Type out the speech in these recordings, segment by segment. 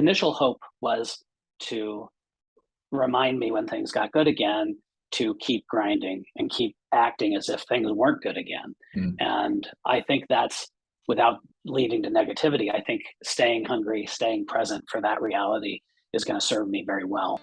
initial hope was to remind me when things got good again to keep grinding and keep acting as if things weren't good again. And I think that's, without leading to negativity, I think staying hungry, staying present for that reality is going to serve me very well.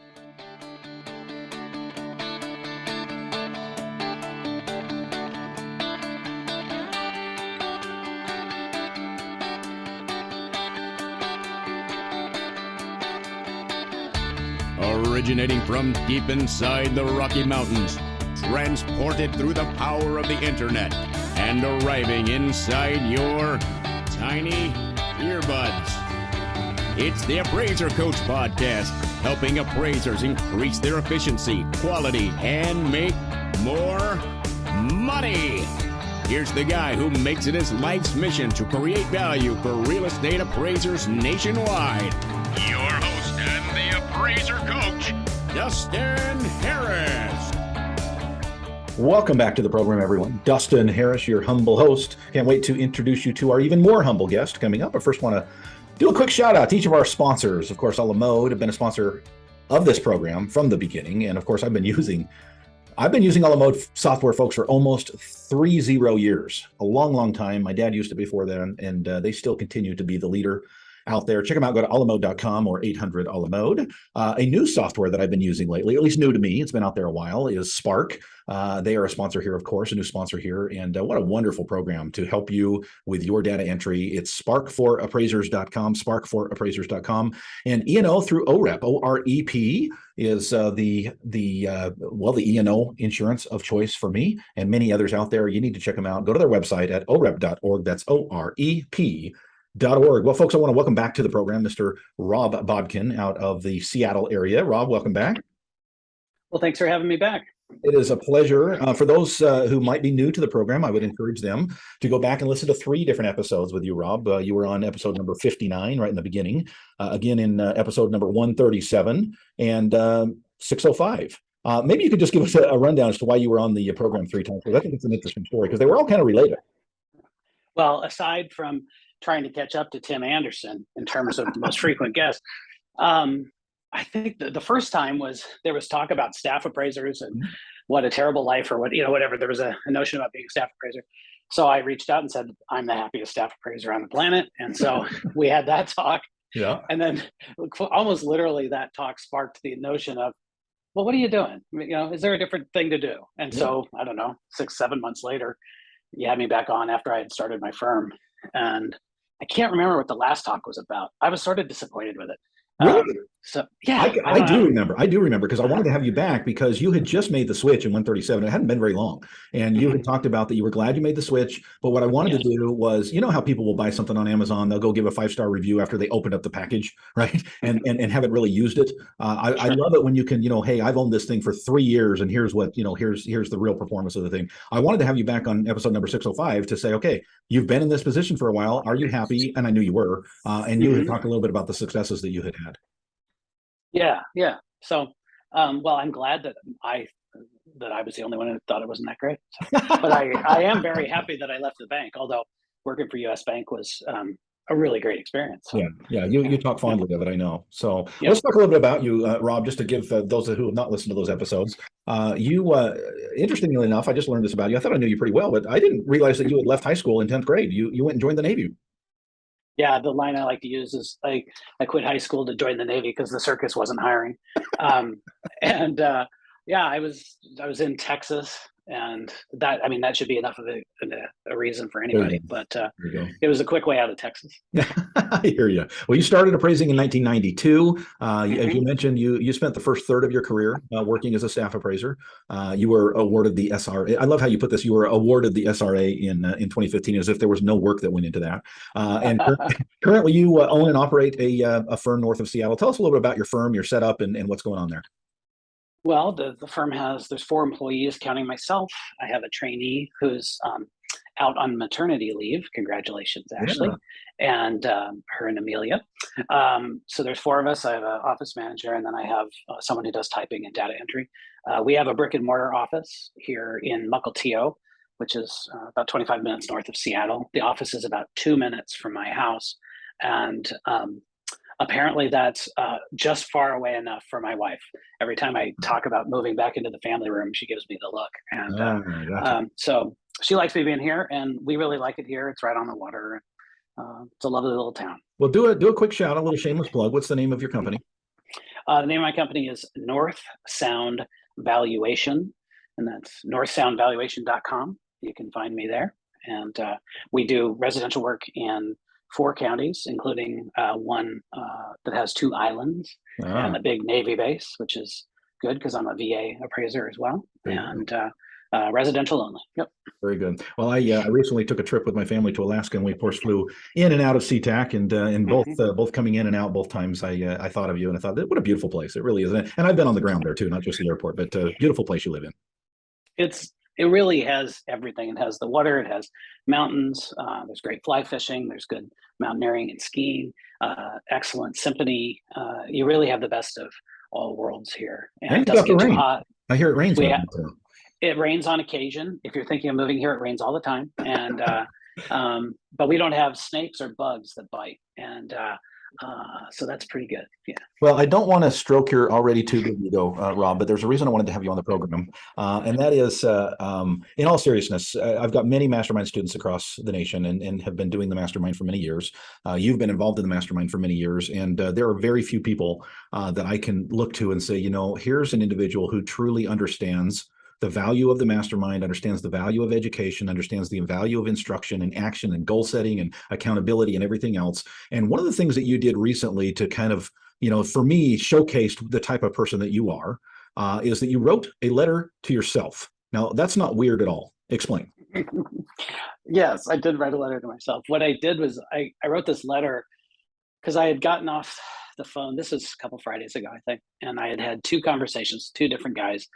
Originating from deep inside the Rocky Mountains, transported through the power of the internet, and arriving inside your tiny earbuds. It's the Appraiser Coach Podcast, helping appraisers increase their efficiency, quality, and make more money. Here's the guy who makes it his life's mission to create value for real estate appraisers nationwide. Your host and the Appraiser Coach, Dustin Harris. Welcome back to the program, everyone. Dustin Harris, your humble host. Can't wait to introduce you to our even more humble guest coming up. But first, want to do a quick shout out to each of our sponsors. Of course, Alamode have been a sponsor of this program from the beginning. And of course, I've been using Alamode software, folks, for almost 30 years, a long time. My dad used it before then, and they still continue to be the leader out there. Check them out. Go to alamode.com or 800-ALAMODE. A new software that I've been using lately, at least new to me, it's been out there a while, is Spark. They are a sponsor here, of course, a new sponsor here. And what a wonderful program to help you with your data entry. It's sparkforappraisers.com, sparkforappraisers.com. And E&O through OREP, O-R-E-P, is the E&O insurance of choice for me and many others out there. You need to check them out. Go to their website at orep.org. That's O-R-E-P.org. Well, folks, I want to welcome back to the program Mr. Rob Bodkin out of the Seattle area. Rob, welcome back. Well, thanks for having me back. It is a pleasure. For those who might be new to the program, I would encourage them to go back and listen to 3 different episodes with you, Rob. You were on episode number 59 right in the beginning, again in episode number 137 and 605. Maybe you could just give us a rundown as to why you were on the program 3 times, because I think it's an interesting story because they were all kind of related. Well, aside from trying to catch up to Tim Anderson in terms of the most frequent guests, I think the first time there was talk about staff appraisers and what a terrible life or whatever. There was a notion about being a staff appraiser. So I reached out and said, I'm the happiest staff appraiser on the planet. And so we had that talk. Yeah. And then almost literally that talk sparked the notion of, well, what are you doing? Is there a different thing to do? And so, I don't know, 6-7 months later, you had me back on after I had started my firm. And I can't remember what the last talk was about. I was sort of disappointed with it. Really? So yeah, I do remember because I wanted to have you back because you had just made the switch in 137. It hadn't been very long, and you had talked about that you were glad you made the switch. But what I wanted to do was, how people will buy something on Amazon, they'll go give a 5-star review after they opened up the package, right? And haven't really used it. I love it when you can, hey, I've owned this thing for 3 years, and here's what here's the real performance of the thing. I wanted to have you back on episode number 605 to say, okay, you've been in this position for a while. Are you happy? And I knew you were. And you had talked a little bit about the successes that you had had. Yeah. So, well, I'm glad that I was the only one who thought it wasn't that great. So, but I am very happy that I left the bank, although working for US Bank was a really great experience. So, you talk fondly of it, I know. So let's talk a little bit about you, Rob, just to give those who have not listened to those episodes. Interestingly enough, I just learned this about you. I thought I knew you pretty well, but I didn't realize that you had left high school in 10th grade. You went and joined the Navy. Yeah, the line I like to use is I quit high school to join the Navy because the circus wasn't hiring. I was in Texas, and that should be enough of a reason for anybody. But it was a quick way out of Texas. I hear you. Well, you started appraising in 1992. As you mentioned, you spent the first third of your career working as a staff appraiser. You were awarded the SRA. I love how you put this. You were awarded the SRA in 2015, as if there was no work that went into that. And currently, you own and operate a firm north of Seattle. Tell us a little bit about your firm, your setup, and what's going on there. Well, the firm there's 4 employees, counting myself. I have a trainee who's out on maternity leave. Congratulations, Ashley, and her and Amelia. So there's 4 of us. I have an office manager, and then I have someone who does typing and data entry. We have a brick and mortar office here in Mukilteo, which is about 25 minutes north of Seattle. The office is about 2 minutes from my house. And apparently that's just far away enough for my wife. Every time I talk about moving back into the family room, she gives me the look. And Gotcha. so she likes me being here, and we really like it here. It's right on the water. It's a lovely little town. Well, do a quick shout, a little shameless plug. What's the name of your company? The name of my company is North Sound Valuation, and that's northsoundvaluation.com. You can find me there. And we do residential work in 4 counties, including one that has 2 islands and a big Navy base, which is good because I'm a VA appraiser as well. And residential only. Yep. Very good. Well, I recently took a trip with my family to Alaska, and we of course flew in and out of SeaTac, and both coming in and out both times. I thought of you, and I thought, what a beautiful place it really is. And I've been on the ground there too, not just the airport, but beautiful place you live in. It really has everything. It has the water, it has mountains, there's great fly fishing, there's good mountaineering and skiing, excellent symphony. You really have the best of all words here. And it doesn't get too hot. I hear it rains. It rains on occasion. If you're thinking of moving here, it rains all the time. And but we don't have snakes or bugs that bite. And so that's pretty good. Yeah. Well, I don't want to stroke your already too big ego, Rob, but there's a reason I wanted to have you on the program. And that is, in all seriousness, I've got many mastermind students across the nation and have been doing the mastermind for many years. You've been involved in the mastermind for many years. And there are very few people that I can look to and say, here's an individual who truly understands the value of the mastermind, understands the value of education, understands the value of instruction and action and goal setting and accountability and everything else. And one of the things that you did recently to kind of, for me, showcased the type of person that you are, is that you wrote a letter to yourself. Now, that's not weird at all. Explain. Yes, I did write a letter to myself. What I did was I wrote this letter because I had gotten off the phone. This was a couple Fridays ago, I think. And I had 2 conversations, 2 different guys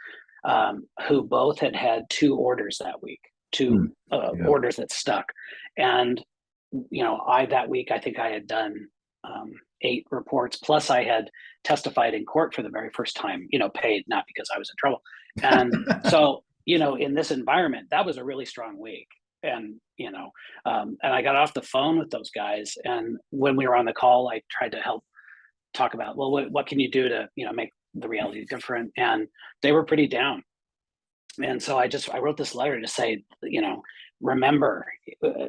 who both had 2 orders that week, 2 orders that stuck. And, that week, I think I had done 8 reports, plus I had testified in court for the very first time, paid, not because I was in trouble. And so, in this environment, that was a really strong week. And, and I got off the phone with those guys. And when we were on the call, I tried to help talk about, well, what can you do to, make the reality different? And they were pretty down. And so I wrote this letter to say, remember,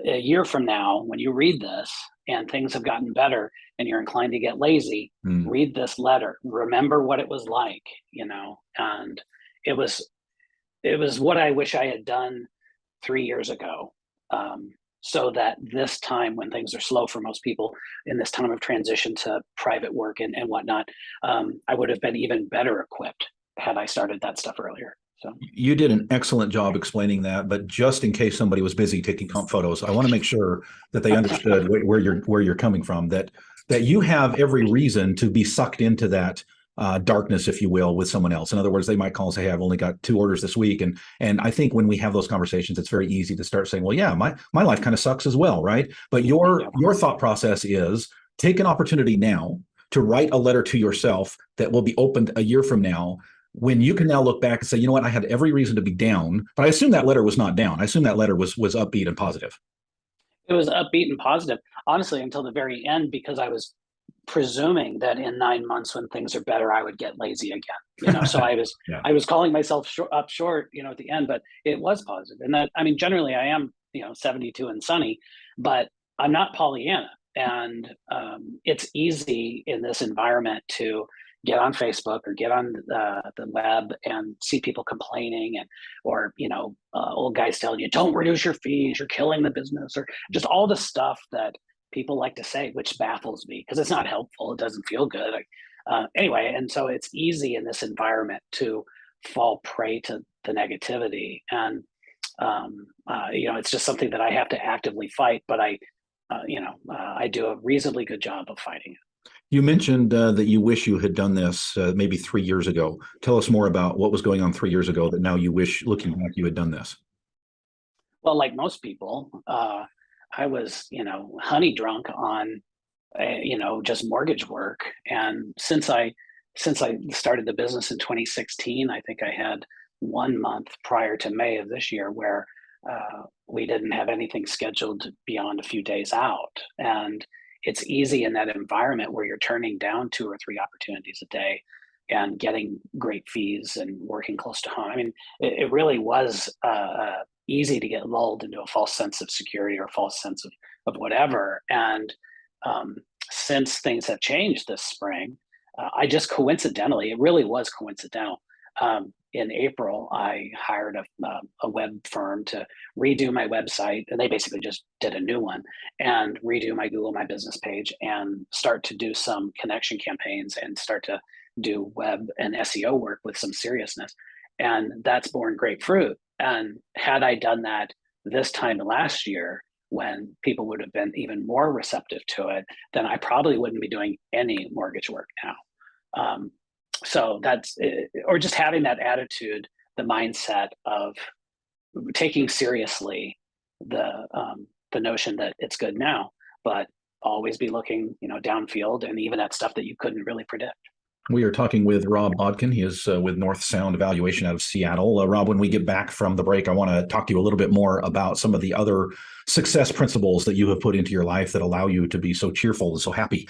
a year from now, when you read this and things have gotten better and you're inclined to get lazy, read this letter, remember what it was like, and it was what I wish I had done 3 years ago. So that this time when things are slow for most people in this time of transition to private work and whatnot, I would have been even better equipped had I started that stuff earlier. So you did an excellent job explaining that, but just in case somebody was busy taking comp photos, I want to make sure that they understood where you're coming from, that you have every reason to be sucked into that darkness, if you will, with someone else. In other words, they might call and say, hey, I've only got 2 orders this week. And I think when we have those conversations, it's very easy to start saying, well, yeah, my life kind of sucks as well, right? But your thought process is take an opportunity now to write a letter to yourself that will be opened a year from now, when you can now look back and say, you know what, I had every reason to be down. But I assume that letter was not down. I assume that letter was upbeat and positive. It was upbeat and positive, honestly, until the very end, because I was presuming that in 9 months when things are better, I would get lazy again. So I was I was calling myself up short, at the end, but it was positive. And that, I mean, generally I am, 72 and sunny, but I'm not Pollyanna. And it's easy in this environment to get on Facebook or get on the web and see people complaining or old guys telling you, don't reduce your fees, you're killing the business, or just all the stuff that people like to say, which baffles me because it's not helpful. It doesn't feel good. Anyway, and so it's easy in this environment to fall prey to the negativity. And, it's just something that I have to actively fight, but I do a reasonably good job of fighting it. You mentioned that you wish you had done this maybe 3 years ago. Tell us more about what was going on 3 years ago that now you wish, looking back, you had done this. Well, like most people, I was, honey drunk on, just mortgage work. And since I started the business in 2016, I think I had 1 month prior to May of this year where we didn't have anything scheduled beyond a few days out. And it's easy in that environment where you're turning down 2 or 3 opportunities a day and getting great fees and working close to home. I mean, it really was easy to get lulled into a false sense of security or a false sense of whatever. And since things have changed this spring, I just coincidentally, it really was coincidental. In April, I hired a web firm to redo my website, and they basically just did a new one and redo my Google My Business page and start to do some connection campaigns and start to do web and SEO work with some seriousness. And that's borne great fruit. And had I done that this time last year, when people would have been even more receptive to it, then I probably wouldn't be doing any mortgage work now. So that's, or just having that attitude, the mindset of taking seriously the notion that it's good now, but always be looking, downfield and even at stuff that you couldn't really predict. We are talking with Rob Bodkin. He is with North Sound Evaluation out of Seattle. Rob, when we get back from the break, I want to talk to you a little bit more about some of the other success principles that you have put into your life that allow you to be so cheerful and so happy.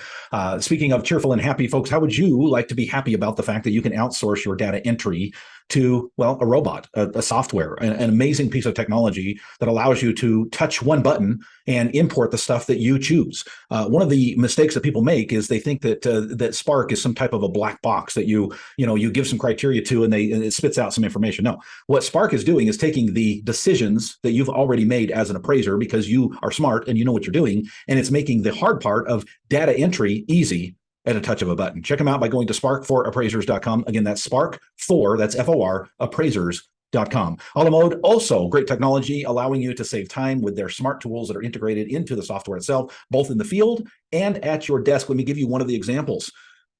Speaking of cheerful and happy, folks, how would you like to be happy about the fact that you can outsource your data entry to, well, a robot, a software, an amazing piece of technology that allows you to touch one button and import the stuff that you choose. One of the mistakes that people make is they think that that Spark is some type of a black box that you give some criteria to and it spits out some information. No, what Spark is doing is taking the decisions that you've already made as an appraiser because you are smart and you know what you're doing, and it's making the hard part of data entry easy at a touch of a button. Check them out by going to spark4appraisers.com. Again, that's spark4, that's F-O-R, appraisers.com. Alamode, also great technology, allowing you to save time with their smart tools that are integrated into the software itself, both in the field and at your desk. Let me give you one of the examples.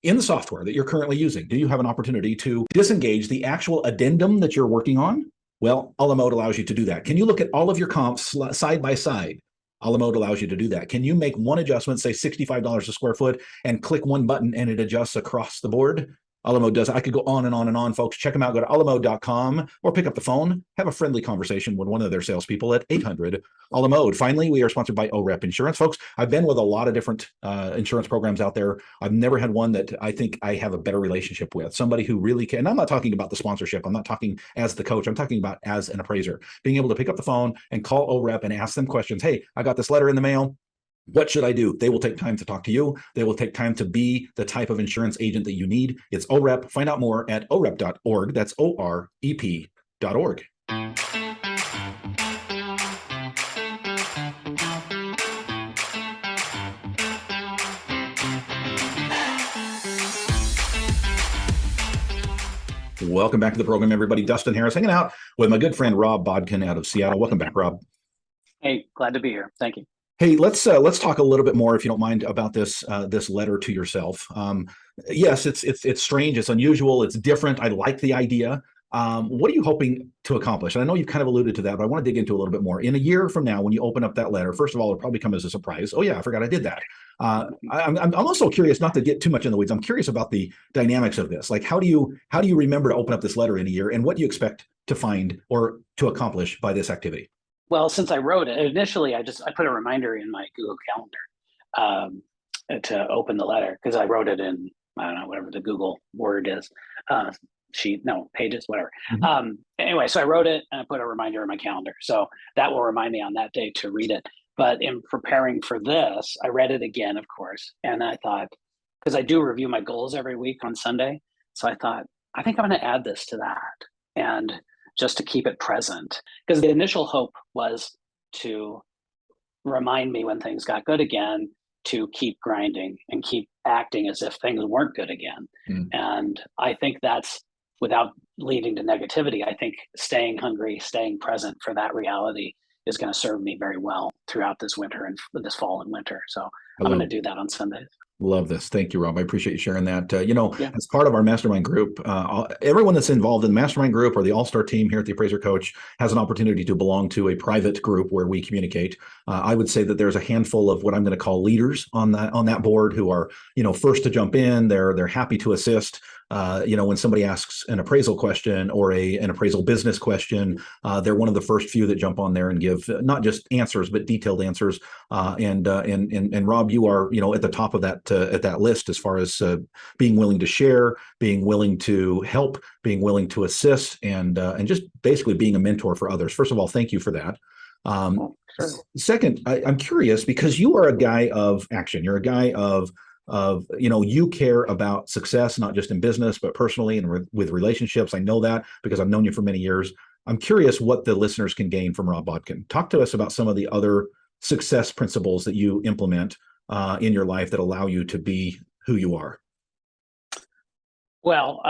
In the software that you're currently using, do you have an opportunity to disengage the actual addendum that you're working on? Well, Alamode allows you to do that. Can you look at all of your comps side by side? Alamode allows you to do that. Can you make one adjustment, say $65 a square foot, and click one button and it adjusts across the board? Alamode does. I could go on and on and on, folks. Check them out. Go to alamode.com or pick up the phone. Have a friendly conversation with one of their salespeople at 800-ALAMODE. Finally, we are sponsored by OREP Insurance. Folks, I've been with a lot of different insurance programs out there. I've never had one that I think I have a better relationship with. Somebody who really can. And I'm not talking about the sponsorship. I'm not talking as the coach. I'm talking about as an appraiser. Being able to pick up the phone and call OREP and ask them questions. Hey, I got this letter in the mail. What should I do? They will take time to talk to you. They will take time to be the type of insurance agent that you need. It's OREP. Find out more at orep.org. That's OREP.org. Welcome back to the program, everybody. Dustin Harris hanging out with my good friend Rob Bodkin out of Seattle. Welcome back, Rob. Hey, glad to be here. Thank you. Hey, let's talk a little bit more, if you don't mind, about this letter to yourself. Yes, it's strange, it's unusual, it's different. I like the idea. What are you hoping to accomplish? And I know you've kind of alluded to that, but I want to dig into a little bit more. In a year from now, when you open up that letter, first of all, it'll probably come as a surprise. Oh yeah, I forgot I did that. I'm also curious, not to get too much in the weeds. I'm curious about the dynamics of this. Like, how do you remember to open up this letter in a year, and what do you expect to find or to accomplish by this activity? Well, since I wrote it, initially I put a reminder in my Google Calendar to open the letter, because I wrote it in, I don't know, whatever the Google word is, pages, whatever. Mm-hmm. Anyway, so I wrote it and I put a reminder in my calendar. So that will remind me on that day to read it. But in preparing for this, I read it again, of course. And I thought, because I do review my goals every week on Sunday. So I thought, I think I'm going to add this to that. And just to keep it present, because the initial hope was to remind me when things got good again, to keep grinding and keep acting as if things weren't good again. And I think that's, without leading to negativity, I think staying hungry, staying present for that reality is going to serve me very well throughout this winter and this fall and winter. So I'm going to do that on Sundays. Love this. Thank you, Rob. I appreciate you sharing that. As part of our mastermind group, everyone that's involved in the mastermind group or the all-star team here at the Appraiser Coach has an opportunity to belong to a private group where we communicate. I would say that there's a handful of what I'm going to call leaders on that board who are, first to jump in. They're happy to assist. when somebody asks an appraisal question or an appraisal business question, they're one of the first few that jump on there and give not just answers, but detailed answers. And Rob, you are, at the top of that list as far as being willing to share, being willing to help, being willing to assist, and just basically being a mentor for others. First of all, thank you for that. Sure. Second, I'm curious because you are a guy of action. You're a guy of you care about success, not just in business, but personally and with relationships. I know that because I've known you for many years. I'm curious what the listeners can gain from Rob Bodkin. Talk to us about some of the other success principles that you implement in your life that allow you to be who you are. Well,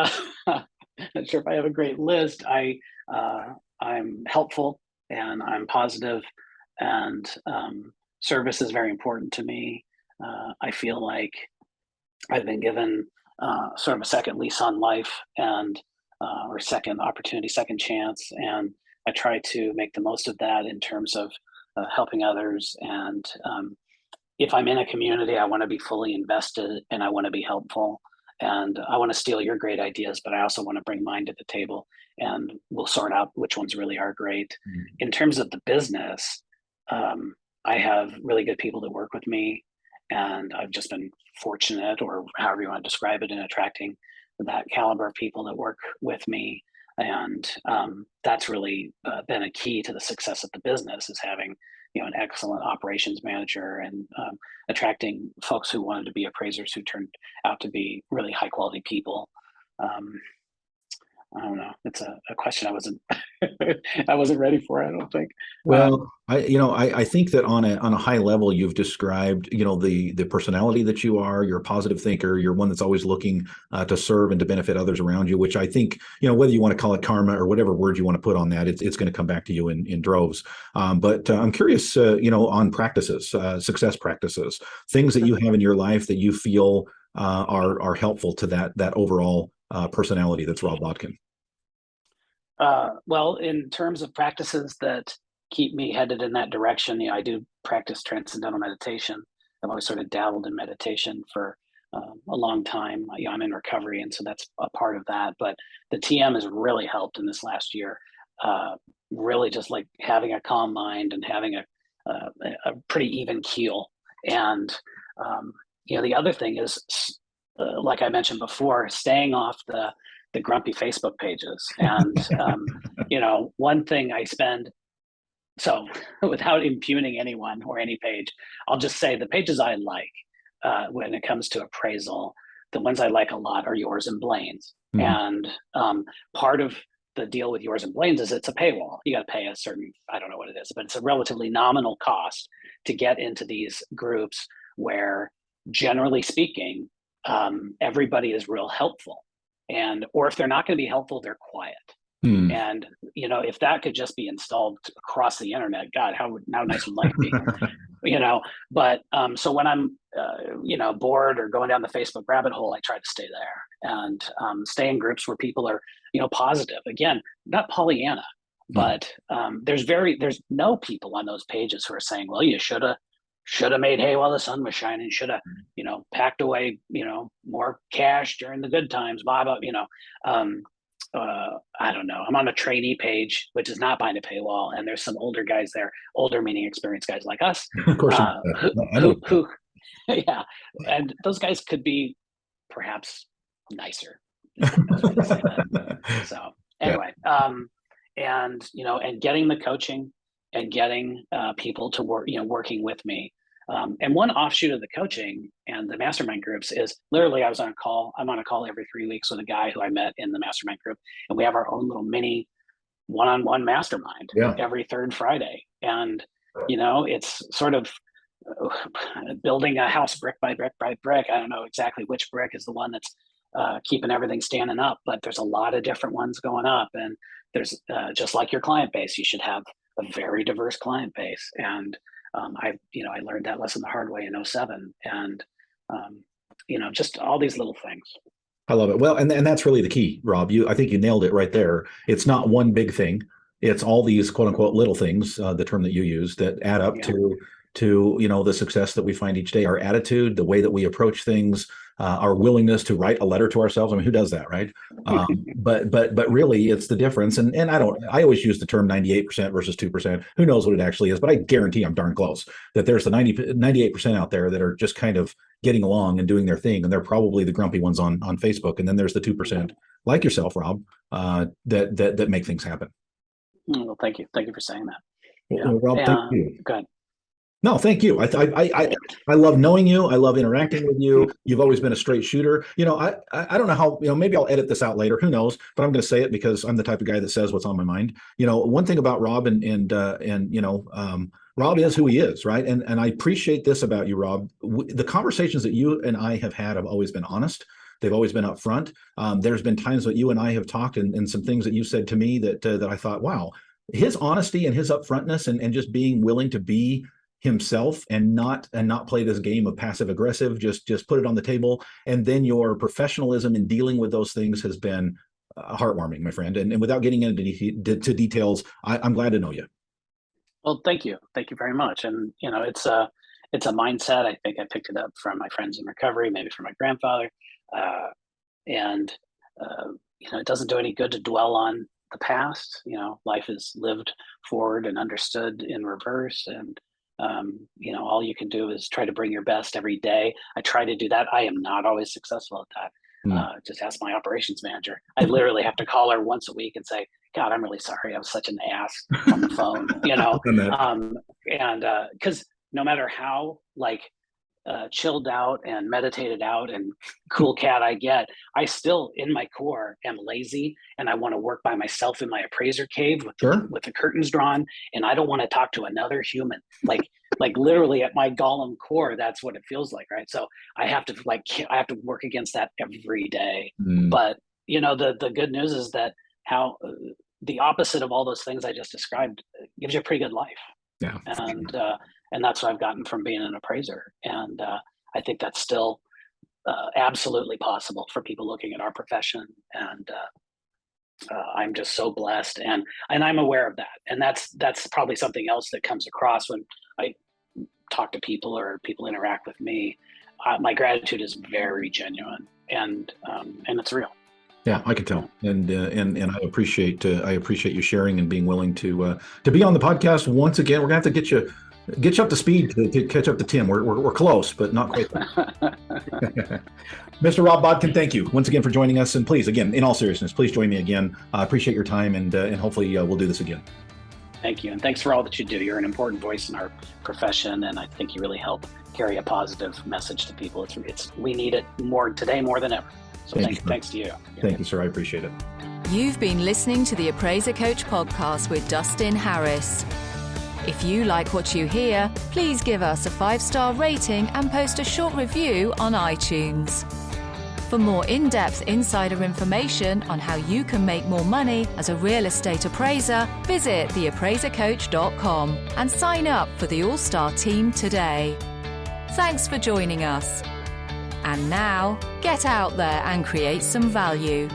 not sure if I have a great list. I'm helpful and I'm positive, and service is very important to me. I feel like I've been given sort of a second lease on life and or second opportunity, second chance, and I try to make the most of that in terms of helping others. And if I'm in a community, I want to be fully invested and I want to be helpful. And I want to steal your great ideas, but I also want to bring mine to the table, and we'll sort out which ones really are great. Mm-hmm. In terms of the business, I have really good people that work with me, and I've just been fortunate, or however you want to describe it, in attracting that caliber of people that work with me. And that's really been a key to the success of the business, is having an excellent operations manager and attracting folks who wanted to be appraisers who turned out to be really high quality people. I don't know. It's a question I wasn't ready for, I don't think. Well, I think that on a high level, you've described, the personality that you are. You're a positive thinker. You're one that's always looking to serve and to benefit others around you, which I think, whether you want to call it karma or whatever word you want to put on that, it's going to come back to you in droves. But I'm curious, on practices, success practices, things that you have in your life that you feel are helpful to that overall personality that's Rob Bodkin. Well, in terms of practices that keep me headed in that direction, I do practice transcendental meditation. I've always sort of dabbled in meditation for a long time. I'm in recovery, and so that's a part of that. But the TM has really helped in this last year. Really, just like having a calm mind and having a pretty even keel. And the other thing is, like I mentioned before, staying off the grumpy Facebook pages. And, one thing I spend, so without impugning anyone or any page, I'll just say the pages I like when it comes to appraisal, the ones I like a lot are yours and Blaine's. Mm-hmm. And part of the deal with yours and Blaine's is it's a paywall. You got to pay a certain, I don't know what it is, but it's a relatively nominal cost to get into these groups where, generally speaking, everybody is real helpful. Or if they're not going to be helpful, they're quiet. And if that could just be installed across the internet, God, how nice would life be? But so when I'm bored or going down the Facebook rabbit hole, I try to stay there and stay in groups where people are positive. Again, not Pollyanna, but there's no people on those pages who are saying, well, you should have made hay while the sun was shining, should have, packed away, more cash during the good times, blah, blah, I don't know. I'm on a trainee page, which is not behind a paywall. And there's some older guys there, older meaning experienced guys like us. Of course. Who, yeah. And those guys could be perhaps nicer. So anyway, and getting the coaching and getting people to work, working with me. And one offshoot of the coaching and the mastermind groups is literally I'm on a call every 3 weeks with a guy who I met in the mastermind group. And we have our own little mini one-on-one mastermind every third Friday. And, it's sort of building a house brick by brick by brick. I don't know exactly which brick is the one that's keeping everything standing up, but there's a lot of different ones going up. And there's just like your client base, you should have a very diverse client base. And I learned that lesson the hard way in 2007, and just all these little things. I love it. Well, and that's really the key, Rob. I think you nailed it right there. It's not one big thing. It's all these quote unquote little things, the term that you use, that add up to the success that we find each day. Our attitude, the way that we approach things, our willingness to write a letter to ourselves. I mean, who does that, right? But really, it's the difference. And I always use the term 98% versus 2%. Who knows what it actually is? But I guarantee I'm darn close that there's the 98% out there that are just kind of getting along and doing their thing, and they're probably the grumpy ones on Facebook. And then there's the 2%, like yourself, Rob, that make things happen. Well, thank you for saying that. Well, Rob, thank you. Go ahead. No, thank you. I love knowing you. I love interacting with you. You've always been a straight shooter. I don't know how, maybe I'll edit this out later. Who knows? But I'm going to say it because I'm the type of guy that says what's on my mind. One thing about Rob and Rob is who he is, right? And I appreciate this about you, Rob. The conversations that you and I have had have always been honest. They've always been upfront. There's been times that you and I have talked and some things that you said to me that I thought, wow, his honesty and his upfrontness and just being willing to be himself and not play this game of passive aggressive, just put it on the table. And then your professionalism in dealing with those things has been heartwarming, my friend. And without getting into details, I'm glad to know you. Well, thank you very much. And it's a mindset. I think I picked it up from my friends in recovery, maybe from my grandfather. It doesn't do any good to dwell on the past. Life is lived forward and understood in reverse. And all you can do is try to bring your best every day. I try to do that. I am not always successful at that. Just ask my operations manager. I literally have to call her once a week and say, God, I'm really sorry. I was such an ass on the phone, because no matter how chilled out and meditated out and cool cat I get, I still in my core am lazy, and I want to work by myself in my appraiser cave with the curtains drawn, and I don't want to talk to another human. Like literally at my golem core, that's what it feels like, right? So I have to work against that every day. But the good news is that how the opposite of all those things I just described gives you a pretty good life. Yeah. And that's what I've gotten from being an appraiser. And I think that's still absolutely possible for people looking at our profession. And I'm just so blessed, and I'm aware of that. And that's probably something else that comes across when I talk to people or people interact with me. My gratitude is very genuine, and it's real. Yeah, I can tell, and I appreciate you sharing and being willing to be on the podcast once again. We're gonna have to get you up to speed to catch up to Tim. We're close, but not quite. Mr. Rob Bodkin, thank you once again for joining us, and please, again, in all seriousness, please join me again. I appreciate your time, and hopefully we'll do this again. Thank you, and thanks for all that you do. You're an important voice in our profession, and I think you really help carry a positive message to people. We need it more today more than ever. So thanks to you. Thank you, sir. I appreciate it. You've been listening to the Appraiser Coach podcast with Dustin Harris. If you like what you hear, please give us a 5-star rating and post a short review on iTunes. For more in-depth insider information on how you can make more money as a real estate appraiser, visit theappraisercoach.com and sign up for the All-Star team today. Thanks for joining us. And now, get out there and create some value.